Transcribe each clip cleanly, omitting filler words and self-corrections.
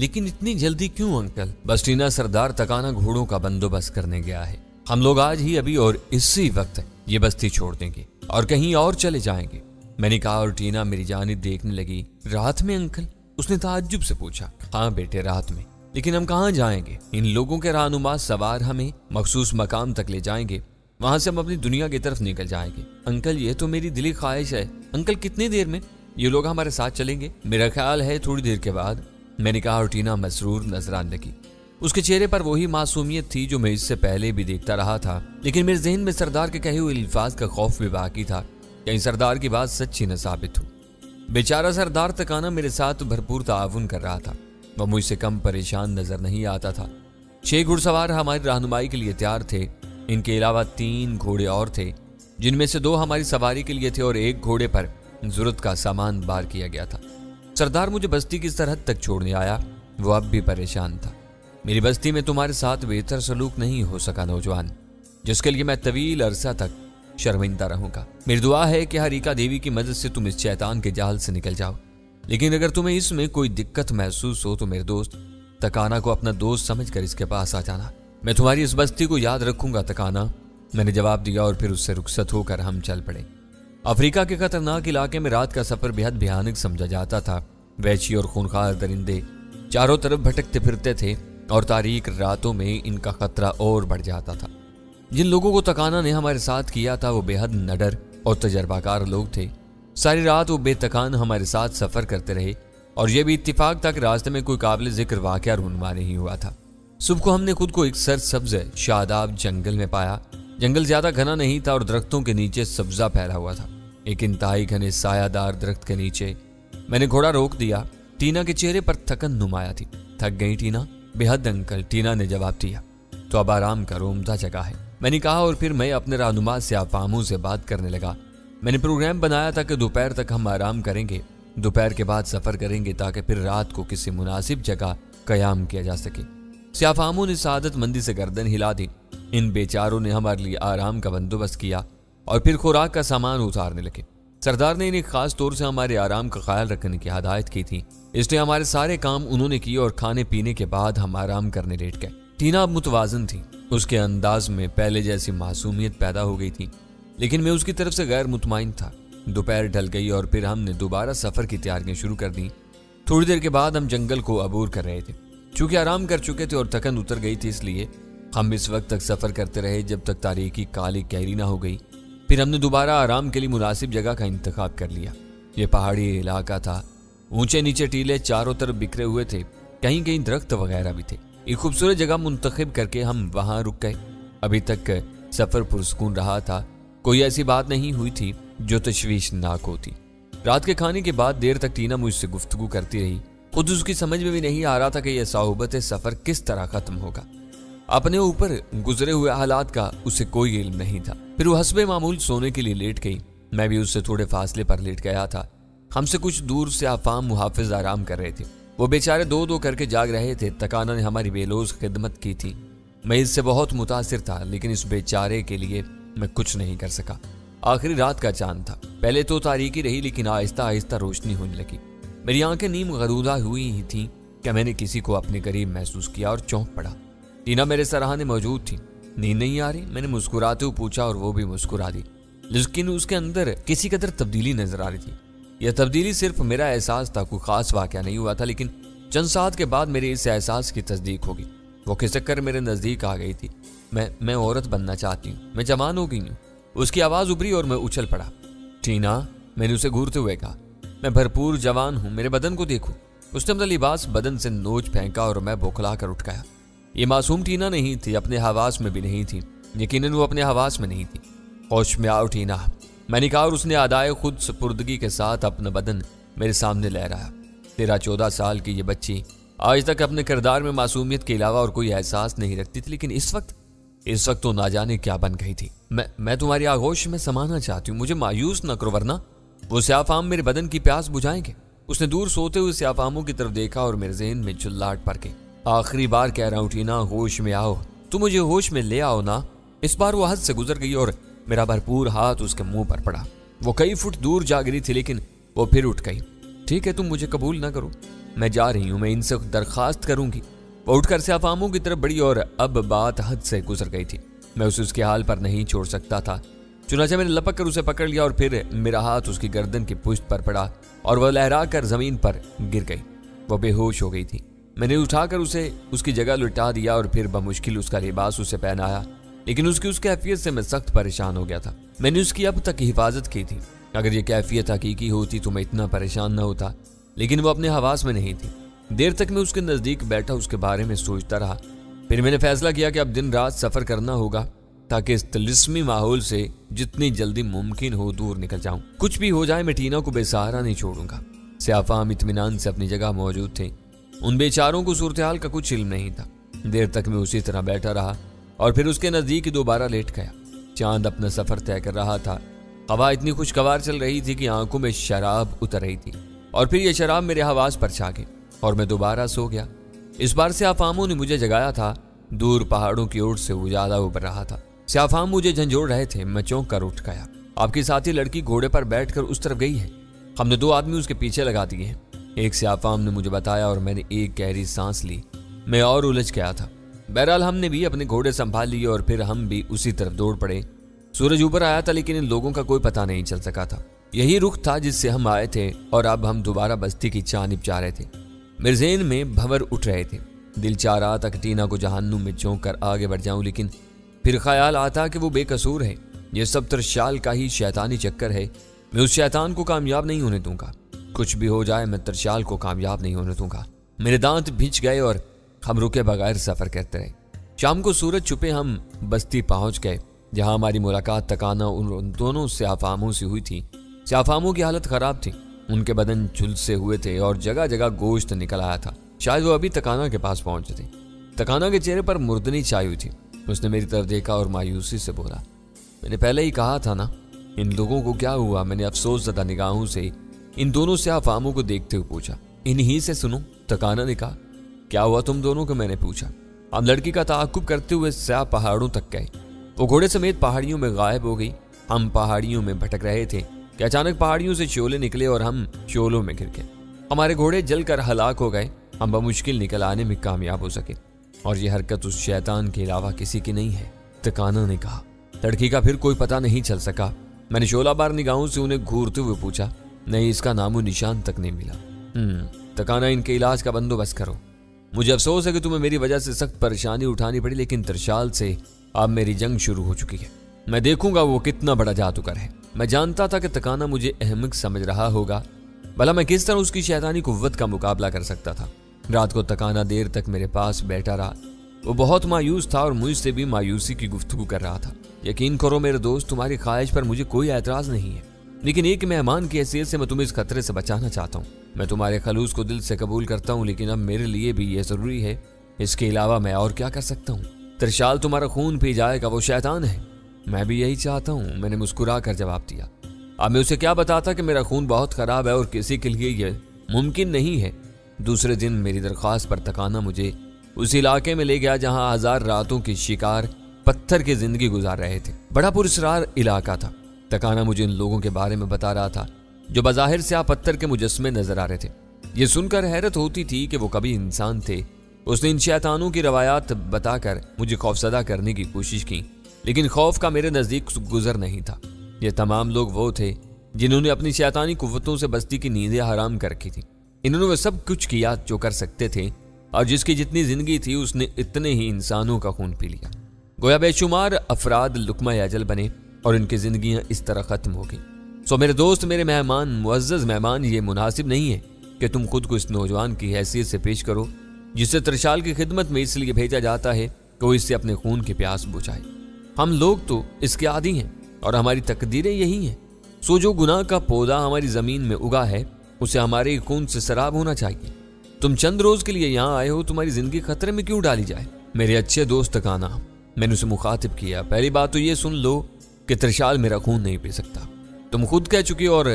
لیکن اتنی جلدی کیوں انکل؟ بس ٹینا سردار تکانا گھوڑوں کا بندوبست کرنے گیا ہے، ہم لوگ آج ہی ابھی اور اسی وقت یہ بستی چھوڑ دیں گے اور کہیں اور چلے جائیں گے، میں نے کہا، اور ٹینا میری جانب دیکھنے لگی۔ رات میں انکل؟ اس نے تعجب سے پوچھا۔ ہاں بیٹے، رات میں، لیکن ہم کہاں جائیں گے؟ ان لوگوں کے رہنما سوار ہمیں مخصوص مقام تک لے جائیں گے، وہاں سے ہم اپنی دنیا کی طرف نکل جائیں گے۔ انکل یہ تو میری دلی خواہش ہے۔ انکل کتنی دیر میں یہ لوگ ہمارے ساتھ چلیں گے؟ میرا خیال ہے تھوڑی دیر کے بعد، میں نے کہا، اور ٹینا مسرور نظر آنے لگی۔ اس کے چہرے پر وہی معصومیت تھی جو میں اس سے پہلے بھی دیکھتا رہا تھا، لیکن میرے ذہن میں سردار کے کہے ہوئے الفاظ کا خوف بھی باقی تھا، کہیں سردار کی بات سچی نہ ثابت ہو۔ بیچارہ سردار تکانا میرے ساتھ بھرپور تعاون کر رہا تھا، وہ مجھ سے کم پریشان نظر نہیں آتا تھا۔ 6 گھڑ سوار ہماری رہنمائی کے لیے تیار تھے، ان کے علاوہ 3 گھوڑے اور تھے، جن میں سے 2 ہماری سواری کے لیے تھے اور 1 گھوڑے پر ضرورت کا سامان بار کیا گیا تھا۔ سردار مجھے بستی کی سرحد تک چھوڑنے آیا، وہ اب بھی پریشان تھا۔ میری بستی میں تمہارے ساتھ بہتر سلوک نہیں ہو سکا نوجوان، جس کے لیے میں طویل عرصہ تک شرمندہ رہوں گا۔ میری دعا ہے کہ ہریکا دیوی کی مدد سے تم اس شیطان کے جال سے نکل جاؤ، لیکن اگر تمہیں اس میں کوئی دقت محسوس ہو تو میرے دوست تکانا کو اپنا دوست سمجھ کر اس کے پاس آ جانا۔ میں تمہاری اس بستی کو یاد رکھوں گا تکانا، میں نے جواب دیا اور پھر اس سے رخصت ہو کر ہم چل پڑے۔ افریقہ کے خطرناک علاقے میں رات کا سفر بے حد بھیانک سمجھا جاتا تھا۔ وحشی اور خونخوار درندے چاروں طرف بھٹکتے پھرتے تھے اور تاریک راتوں میں ان کا خطرہ اور بڑھ جاتا تھا۔ جن لوگوں کو تکانا نے ہمارے ساتھ کیا تھا وہ بے حد نڈر اور تجربہ کار لوگ تھے۔ ساری رات وہ بے تکان ہمارے ساتھ سفر کرتے رہے اور یہ بھی اتفاق تک راستے میں کوئی قابل ذکر واقعہ رونما نہیں ہوا تھا۔ صبح کو ہم نے خود کو ایک سرسبز شاداب جنگل میں پایا۔ جنگل زیادہ گھنا نہیں تھا اور درختوں کے نیچے سبزہ پھیلا ہوا تھا۔ ایک انتہائی گھنے سایہ دار درخت کے نیچے میں نے گھوڑا روک دیا۔ ٹینا کے چہرے پر تھکن نمایاں تھی۔ تھک گئی ٹینا؟ بے حد انکل، ٹینا نے جواب دیا۔ تو اب آرام کرو، عمدہ جگہ ہے، میں نے کہا، اور پھر میں اپنے رہنما سے افہاموں سے بات کرنے لگا۔ میں نے پروگرام بنایا تھا کہ دوپہر تک ہم آرام کریں گے، دوپہر کے بعد سفر کریں گے تاکہ پھر رات کو کسی مناسب جگہ قیام کیا جا سکے۔ سیافاموں نے سعادت مندی سے گردن ہلا دی۔ ان بیچاروں نے ہمارے لیے آرام کا بندوبست کیا اور پھر خوراک کا سامان اتارنے لگے۔ سردار نے انہیں خاص طور سے ہمارے آرام کا خیال رکھنے کی ہدایت کی تھی، اس لیے ہمارے سارے کام انہوں نے کیے اور کھانے پینے کے بعد ہم آرام کرنے لیٹ گئے۔ ٹینا اب متوازن تھی، اس کے انداز میں پہلے جیسی معصومیت پیدا ہو گئی تھی، لیکن میں اس کی طرف سے غیر مطمئن تھا۔ دوپہر ڈھل گئی اور پھر ہم نے دوبارہ سفر کی تیاریاں شروع کر دیں۔ تھوڑی دیر کے بعد ہم جنگل کو عبور کر رہے تھے۔ چونکہ آرام کر چکے تھے اور تھکن اتر گئی تھی، اس لیے ہم اس وقت تک سفر کرتے رہے جب تک تاریکی کالی گہری نہ ہو گئی۔ پھر ہم نے دوبارہ آرام کے لیے مناسب جگہ کا انتخاب کر لیا۔ یہ پہاڑی علاقہ تھا، اونچے نیچے ٹیلے چاروں طرف بکھرے ہوئے تھے، کہیں کہیں درخت وغیرہ بھی تھے۔ ایک خوبصورت جگہ منتخب کر کے ہم وہاں رک گئے۔ ابھی تک سفر پرسکون رہا تھا، کوئی ایسی بات نہیں ہوئی تھی جو تشویشناک ہوتی۔ رات کے کھانے کے بعد دیر تک ٹینا مجھ سے گفتگو کرتی رہی، خود اس کی سمجھ میں بھی نہیں آ رہا تھا کہ یہ صحبت سفر کس طرح ختم ہوگا۔ اپنے اوپر گزرے ہوئے حالات کا اسے کوئی علم نہیں تھا۔ پھر وہ حسب معمول سونے کے لیے لیٹ گئی، میں بھی اس سے تھوڑے فاصلے پر لیٹ گیا تھا۔ ہم سے کچھ دور سے افام محافظ آرام کر رہے تھے، وہ بیچارے دو دو کر کے جاگ رہے تھے۔ تکانا نے ہماری بے لوث خدمت کی تھی، میں اس سے بہت متاثر تھا، لیکن اس بیچارے کے لیے میں کچھ نہیں کر سکا۔ آخری رات کا چاند تھا، پہلے تو تاریکی رہی لیکن آہستہ آہستہ روشنی ہونے لگی۔ میری آنکھیں نیم غدودہ ہوئی ہی تھیں کہ میں نے کسی کو اپنے قریب محسوس کیا اور چونک پڑا۔ ٹینا میرے سراہنے موجود تھی۔ نیند نہیں آ رہی؟ میں نے مسکراتے ہوئے پوچھا اور وہ بھی مسکرا دی، لیکن اس کے اندر کسی قدر تبدیلی نظر آ رہی تھی۔ یہ تبدیلی صرف میرا احساس تھا، کوئی خاص واقعہ نہیں ہوا تھا، لیکن چند ساعت کے بعد میرے اس احساس کی تصدیق ہوگی۔ وہ کھسک کر میرے نزدیک آ گئی تھی۔ میں عورت بننا چاہتی ہوں، میں جوان ہو گئی ہوں۔ اس کی آواز ابھری اور میں اچھل پڑا۔ ٹینا، میں نے اسے گھورتے ہوئے کہا، میں بھرپور جوان ہوں، میرے بدن کو دیکھو۔ اس نے اپنا لباس بدن سے نوچ پھینکا اور میں بوکھلا کر اٹھ گیا۔ یہ معصوم ٹینا نہیں تھی، اپنے حواس میں بھی نہیں تھی، یقیناً وہ اپنے حواس میں نہیں تھی۔ ہوش میں آؤ ٹینا، میں نے کہا، اور اس نے ادائے خود سپردگی کے ساتھ اپنا بدن میرے سامنے لہرایا۔ 13-14 سال کی یہ بچی آج تک اپنے کردار میں معصومیت کے علاوہ اور کوئی احساس نہیں رکھتی تھی، لیکن اس وقت تو نہ جانے کیا بن گئی تھی۔ میں تمہاری آغوش میں سمانا چاہتی ہوں، مجھے مایوس نہ کرو ورنہ وہ سیاہ میرے بدن کی پیاس بجھائیں گے۔ اس نے دور سوتے ہوئے سیاہ کی طرف دیکھا اور میرے ذہن میں چلاٹ پڑ گئی۔ آخری بار کہہ رہا ہوں ٹینا، ہوش میں آؤ، تم مجھے ہوش میں لے آؤ نا۔ اس بار وہ حد سے گزر گئی اور میرا بھرپور ہاتھ اس کے منہ پر پڑا۔ وہ کئی فٹ دور جا گری تھی لیکن وہ پھر اٹھ گئی۔ ٹھیک ہے، تم مجھے قبول نہ کرو، میں جا رہی ہوں، میں ان سے درخواست کروں گی۔ وہ اٹھ کر سیافاموں کی طرف بڑھی اور اب بات حد سے گزر گئی تھی۔ میں اسے اس کے حال پر نہیں چھوڑ سکتا تھا، چنانچہ میں نے لپک کر اسے پکڑ لیا اور پھر میرا ہاتھ اس کی گردن کی پشت پر پڑا اور وہ لہرا کر زمین پر گر گئی۔ وہ بے ہوش ہو گئی تھی۔ میں نے اٹھا کر اسے اس کی جگہ لٹا دیا اور پھر بمشکل اس کا لباس اسے پہنایا، لیکن اس کی کیفیت سے میں سخت پریشان ہو گیا تھا۔ میں نے اس کی اب تک حفاظت کی تھی۔ اگر یہ کیفیت حقیقی ہوتی تو میں اتنا پریشان نہ ہوتا، لیکن وہ اپنے حواس میں نہیں تھی۔ دیر تک میں اس کے نزدیک بیٹھا اس کے بارے میں سوچتا رہا۔ پھر میں نے فیصلہ کیا کہ اب دن رات سفر کرنا ہوگا تاکہ اس طلسمی ماحول سے جتنی جلدی ممکن ہو دور نکل جاؤں۔ کچھ بھی ہو جائے میں ٹینا کو بے سہارا نہیں چھوڑوں گا۔ سیافام اطمینان سے اپنی جگہ موجود تھے۔ ان بیچاروں کو صورتحال کا کچھ علم نہیں تھا۔ دیر تک میں اسی طرح بیٹھا رہا اور پھر اس کے نزدیک دوبارہ لیٹ گیا۔ چاند اپنا سفر طے کر رہا تھا۔ ہوا اتنی خوشگوار چل رہی تھی کہ آنکھوں میں شراب اتر رہی تھی اور پھر یہ شراب میرے حواس پر چھا گئی اور میں دوبارہ سو گیا۔ اس بار سیافاموں نے مجھے جگایا تھا۔ دور پہاڑوں کی اوٹ سے اجالا ابھر رہا تھا۔ سیافام مجھے جھنجھوڑ رہے تھے۔ میں چونک کر اٹھ گیا۔ آپ کی ساتھی لڑکی گھوڑے پر بیٹھ کر اس طرف گئی ہے۔ ہم نے 2 آدمی اس کے پیچھے لگا دیے ہیں، ایک سیافام نے مجھے بتایا اور میں نے ایک گہری سانس لی۔ میں اور الجھ گیا تھا۔ بہرحال ہم نے بھی اپنے گھوڑے سنبھال لیے اور پھر ہم بھی اسی طرف دوڑ پڑے۔ سورج اوپر آیا تھا لیکن ان لوگوں کا کوئی پتہ نہیں چل سکا تھا۔ یہی رخ تھا جس سے ہم آئے تھے اور اب ہم دوبارہ بستی کی جانب جا رہے تھے۔ میرے ذہن میں بھنور اٹھ رہے تھے۔ دل چاہ رہا تھا کہ ٹینا کو جہنم میں چونک کر آگے بڑھ جاؤں، لیکن پھر خیال آتا کہ وہ بے قصور ہے۔ یہ سب ترشال کا ہی شیطانی چکر ہے۔ میں اس شیطان کو کامیاب نہیں ہونے دوں گا۔ کچھ بھی ہو جائے میں ترشال کو کامیاب نہیں ہونے دوں گا۔ میرے دانت بھنچ گئے اور ہم رکے بغیر سفر کرتے رہے۔ شام کو سورج چھپے ہم بستی پہنچ گئے جہاں ہماری ملاقات تکانا ان دونوں سیافاموں سے ہوئی تھی۔ سیافاموں کی حالت خراب تھی۔ ان کے بدن جھلسے ہوئے تھے اور جگہ جگہ گوشت نکل آیا تھا۔ شاید وہ ابھی تکانا کے پاس پہنچے تھے۔ تکانا کے چہرے پر مردنی چھائی ہوئی تھی۔ اس نے میری طرف دیکھا اور مایوسی سے بولا، میں نے پہلے ہی کہا تھا نا، ان لوگوں کو کیا ہوا؟ میں نے افسوس زدہ نگاہوں سے ان دونوں سیافاموں کو دیکھتے ہوئے پوچھا۔ انہی سے سنو، تکانا نے کہا۔ کیا ہوا تم دونوں کو؟ میں نے پوچھا۔ ہم لڑکی کا تعاقب کرتے ہوئے سیاہ پہاڑوں تک گئے۔ وہ گھوڑے سمیت پہاڑیوں میں غائب ہو گئی۔ ہم پہاڑیوں میں بھٹک رہے تھے کہ اچانک پہاڑیوں سے شعلے نکلے اور ہم شعلوں میں گر گئے۔ ہمارے گھوڑے جل کر ہلاک ہو گئے۔ ہم بمشکل نکل آنے میں کامیاب ہو سکے اور یہ حرکت اس شیطان کے علاوہ کسی کی نہیں ہے، تکانا نے کہا۔ لڑکی کا پھر کوئی پتہ نہیں چل سکا۔ میں نے شعلہ بار نگاہوں سے انہیں گھورتے ہوئے پوچھا۔ نہیں، اس کا نام و نشان تک نہیں ملا۔ تکانا، ان کے علاج کا بندوبست کرو۔ مجھے افسوس ہے کہ تمہیں میری وجہ سے سخت پریشانی اٹھانی پڑی، لیکن ترشال سے اب میری جنگ شروع ہو چکی ہے۔ میں دیکھوں گا وہ کتنا بڑا جادوگر ہے۔ میں جانتا تھا کہ تکانا مجھے احمق سمجھ رہا ہوگا، بھلا میں کس طرح اس کی شیطانی قوت کا مقابلہ کر سکتا تھا۔ رات کو تکانا دیر تک میرے پاس بیٹھا رہا۔ وہ بہت مایوس تھا اور مجھ سے بھی مایوسی کی گفتگو کر رہا تھا۔ یقین کرو میرے دوست، تمہاری خواہش پر مجھے کوئی اعتراض نہیں ہے، لیکن ایک مہمان کی حیثیت سے میں تمہیں اس خطرے سے بچانا چاہتا ہوں۔ میں تمہارے خلوص کو دل سے قبول کرتا ہوں، لیکن اب میرے لیے بھی یہ ضروری ہے۔ اس کے علاوہ میں اور کیا کر سکتا ہوں؟ ترشال تمہارا خون پی جائے گا، وہ شیطان ہے۔ میں بھی یہی چاہتا ہوں، میں نے مسکرا کر جواب دیا۔ اب میں اسے کیا بتاتا کہ میرا خون بہت خراب ہے اور کسی کے لیے یہ ممکن نہیں ہے۔ دوسرے دن میری درخواست پر تکانا مجھے اس علاقے میں لے گیا جہاں 1000 راتوں کی شکار پتھر کی زندگی گزار رہے تھے۔ بڑا پراسرار علاقہ تھا۔ تکانا مجھے ان لوگوں کے بارے میں بتا رہا تھا جو بظاہر سیاہ پتھر کے مجسمے نظر آ رہے تھے۔ یہ سن کر حیرت ہوتی تھی کہ وہ کبھی انسان تھے۔ اس نے ان شیطانوں کی روایات بتا کر مجھے خوفزدہ کرنے کی کوشش کی، لیکن خوف کا میرے نزدیک گزر نہیں تھا۔ یہ تمام لوگ وہ تھے جنہوں نے اپنی شیطانی قوتوں سے بستی کی نیندیں حرام کر رکھی تھی۔ انہوں نے وہ سب کچھ کیا جو کر سکتے تھے، اور جس کی جتنی زندگی تھی اس نے اتنے ہی انسانوں کا خون پی لیا۔ گویا بے شمار افراد لقمہ اجل بنے اور ان کی زندگیاں اس طرح ختم ہو گئیں۔ سو میرے دوست، میرے مہمان، معزز مہمان، یہ مناسب نہیں ہے کہ تم خود کو اس نوجوان کی حیثیت سے پیش کرو جسے ترشال کی خدمت میں اس لیے بھیجا جاتا ہے کہ وہ اس سے اپنے خون کی پیاس بجھائے۔ ہم لوگ تو اس کے عادی ہیں اور ہماری تقدیریں یہی ہیں۔ سو جو گناہ کا پودا ہماری زمین میں اگا ہے اسے ہمارے خون سے سراب ہونا چاہیے۔ تم چند روز کے لیے یہاں آئے ہو، تمہاری زندگی خطرے میں کیوں ڈالی جائے؟ میرے اچھے دوست تکانا، میں نے اسے مخاطب کیا، پہلی بات تو یہ سن لو کہ ترشال میرا خون نہیں پی سکتا۔ تم خود کہہ چکی اور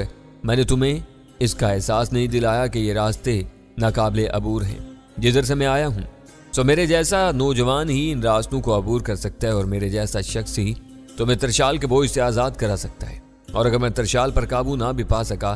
میں نے تمہیں اس کا احساس نہیں دلایا کہ یہ راستے ناقابل عبور ہیں جدھر سے میں آیا ہوں۔ سو میرے جیسا نوجوان ہی ان راستوں کو عبور کر سکتا ہے اور میرے جیسا شخص ہی تمہیں ترشال کے بوجھ سے آزاد کرا سکتا ہے۔ اور اگر میں ترشال پر قابو نہ بھی پا سکا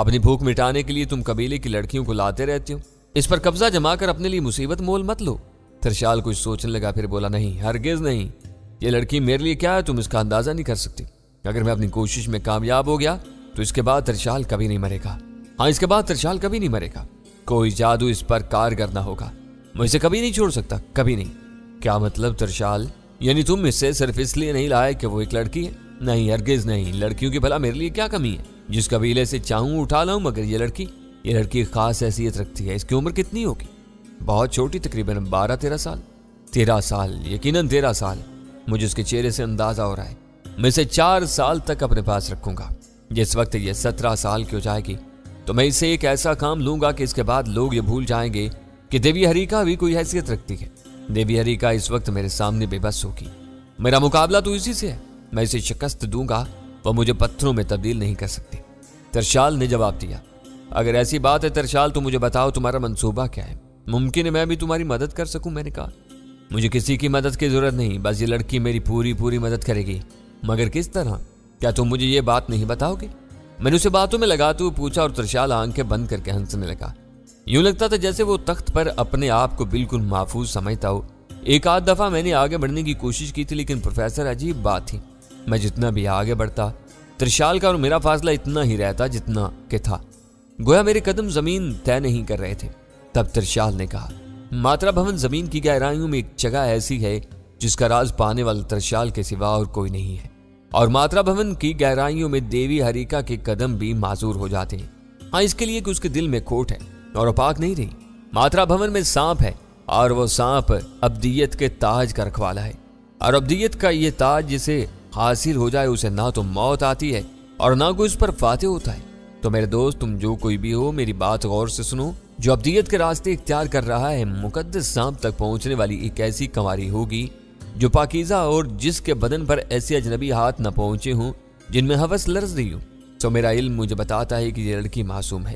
اپنی بھوک مٹانے کے لیے تم قبیلے کی لڑکیوں کو لاتے رہتے ہو، اس پر قبضہ جما کر اپنے لیے مصیبت مول مت لو۔ ترشال کچھ سوچنے لگا، پھر بولا، نہیں، ہرگز نہیں، یہ لڑکی میرے لیے کیا ہے تم اس کا اندازہ نہیں کر سکتی۔ اگر میں اپنی کوشش میں کامیاب ہو گیا تو اس کے بعد ترشال کبھی نہیں مرے گا۔ ہاں، اس کے بعد ترشال کبھی نہیں مرے گا، کوئی جادو اس پر کارگر نہ ہوگا، میں اسے کبھی نہیں چھوڑ سکتا، کبھی نہیں۔ کیا مطلب ترشال؟ یعنی تم اسے صرف اس لیے نہیں لائے کہ وہ ایک لڑکی ہے؟ نہیں، ہرگز نہیں، لڑکیوں کی بھلا میرے لیے کیا کمی ہے؟ جس قبیلے سے چاہوں اٹھا لاؤں، مگر یہ لڑکی خاص حیثیت رکھتی ہے۔ اس کی عمر کتنی ہوگی؟ بہت چھوٹی، تقریباً 12-13 سال۔ 13 سال، یقیناً 13 سال، مجھے اس کے چہرے سے اندازہ ہو رہا ہے۔ میں اسے 4 سال تک اپنے پاس رکھوں گا۔ جس وقت یہ 17 سال کی ہو جائے گی تو میں اسے ایک ایسا کام لوں گا کہ اس کے بعد لوگ یہ بھول جائیں گے کہ دیوی ہریکا بھی کوئی حیثیت رکھتی ہے۔ دیوی ہریکا اس وقت میرے سامنے بے بس ہوگی۔ میرا مقابلہ تو اسی سے ہے، میں اسے شکست دوں گا، وہ مجھے پتھروں میں تبدیل نہیں کر سکتی۔ ترشال نے جواب دیا، اگر ایسی بات ہے ترشال تو مجھے بتاؤ تمہارا منصوبہ کیا ہے؟ ممکن ہے میں بھی تمہاری مدد کر سکوں۔ میں نے کہا، مجھے کسی کی مدد کی ضرورت نہیں، بس یہ لڑکی میری پوری مدد کرے گی۔ مگر کس طرح؟ کیا تم مجھے یہ بات نہیں بتاؤ گے؟ میں نے اسے باتوں میں لگاتے ہوئے پوچھا، اور ترشال آنکھیں بند کر کے ہنسنے لگا۔ یوں لگتا تھا جیسے وہ تخت پر اپنے آپ کو بالکل محفوظ سمجھتا ہو۔ ایک آدھ دفعہ میں نے آگے بڑھنے کی کوشش کی تھی، لیکن پروفیسر عجیب بات تھی، میں جتنا بھی آگے بڑھتا ترشال کا اور میرا فاصلہ اتنا ہی رہتا جتنا کہ تھا، گویا میرے قدم زمین طے نہیں کر رہے تھے۔ تب ترشال نے کہا، ماترا بھون زمین کی گہرائیوں میں ایک جگہ ایسی ہے جس کا راز پانے والا ترشال کے سوا اور کوئی نہیں ہے، اور ماترا بھون کی گہرائیوں میں دیوی ہریکا کے قدم بھی معذور ہو جاتے ہیں۔ ہاں، اس کے لیے کہ اس کے دل میں کھوٹ ہے اور وہ پاک نہیں رہی۔ ماترا بھون میں سانپ ہے، اور وہ سانپ ابدیت کے تاج کا رکھوالا ہے، اور ابدیت کا یہ تاج جسے حاصل ہو جائے اسے نہ تو موت آتی ہے اور نہ کوئی اس پر فاتح ہوتا ہے۔ تو میرے دوست، تم جو کوئی بھی ہو، میری بات غور سے سنو۔ جو ابدیت کے راستے اختیار کر رہا ہے، مقدس سانپ تک پہنچنے والی ایک ایسی کنواری ہوگی جو پاکیزہ اور جس کے بدن پر ایسے اجنبی ہاتھ نہ پہنچے ہوں جن میں ہوس لرز رہی ہوں۔ تو میرا علم مجھے بتاتا ہے کہ یہ لڑکی معصوم ہے۔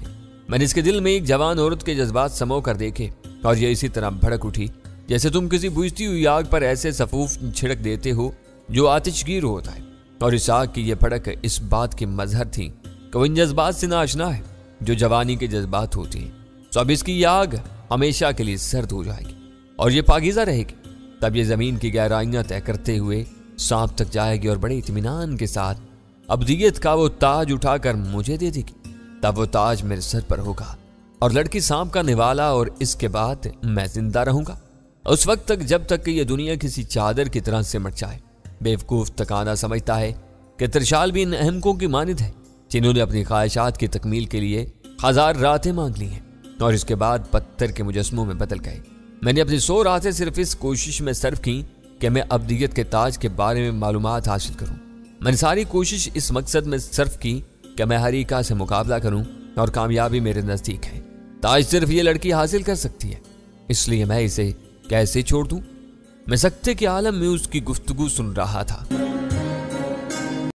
میں نے اس کے دل میں ایک جوان عورت کے جذبات سمو کر دیکھے، اور یہ اسی طرح بھڑک اٹھی جیسے تم کسی بجھتی ہوئی آگ پر ایسے سفوف چھڑک دیتے ہو جو آتش گیر ہوتا ہے، اور اس آگ کی یہ بھڑک اس بات کی مظہر تھی کہ وہ ان جذبات سے ناآشنا ہے جو جوانی کے جذبات ہوتے ہیں۔ تو اب اس کی یہ آگ ہمیشہ کے لیے سرد ہو جائے گی اور یہ پاکیزہ رہے گی۔ تب یہ زمین کی گہرائیاں طے کرتے ہوئے سانپ تک جائے گی اور بڑے اطمینان کے ساتھ ابدیت کا وہ تاج اٹھا کر مجھے دے دے گی۔ تب وہ تاج میرے سر پر ہوگا اور لڑکی سانپ کا نوالا، اور اس کے بعد میں زندہ رہوں گا اس وقت تک جب تک کہ یہ دنیا کسی چادر کی طرح سمٹ جائے۔ بیوقوف تکانا سمجھتا ہے کہ ترشال بھی ان احمقوں کی مانند ہے جنہوں نے اپنی خواہشات کی تکمیل کے لیے 1000 راتیں مانگ لی ہیں اور اس کے بعد پتھر کے مجسموں میں بدل گئے۔ میں نے اپنی 100 راتیں صرف اس کوشش میں صرف کی کہ میں ابدیت کے تاج کے بارے میں معلومات حاصل کروں۔ میں نے ساری کوشش اس مقصد میں صرف کی کہ میں ہریکا سے مقابلہ کروں، اور کامیابی میرے نزدیک ہے۔ تاج صرف یہ لڑکی حاصل کر سکتی ہے، اس لیے میں اسے کیسے چھوڑ دوں؟ میں سکتے کے عالم میں اس کی گفتگو سن رہا تھا۔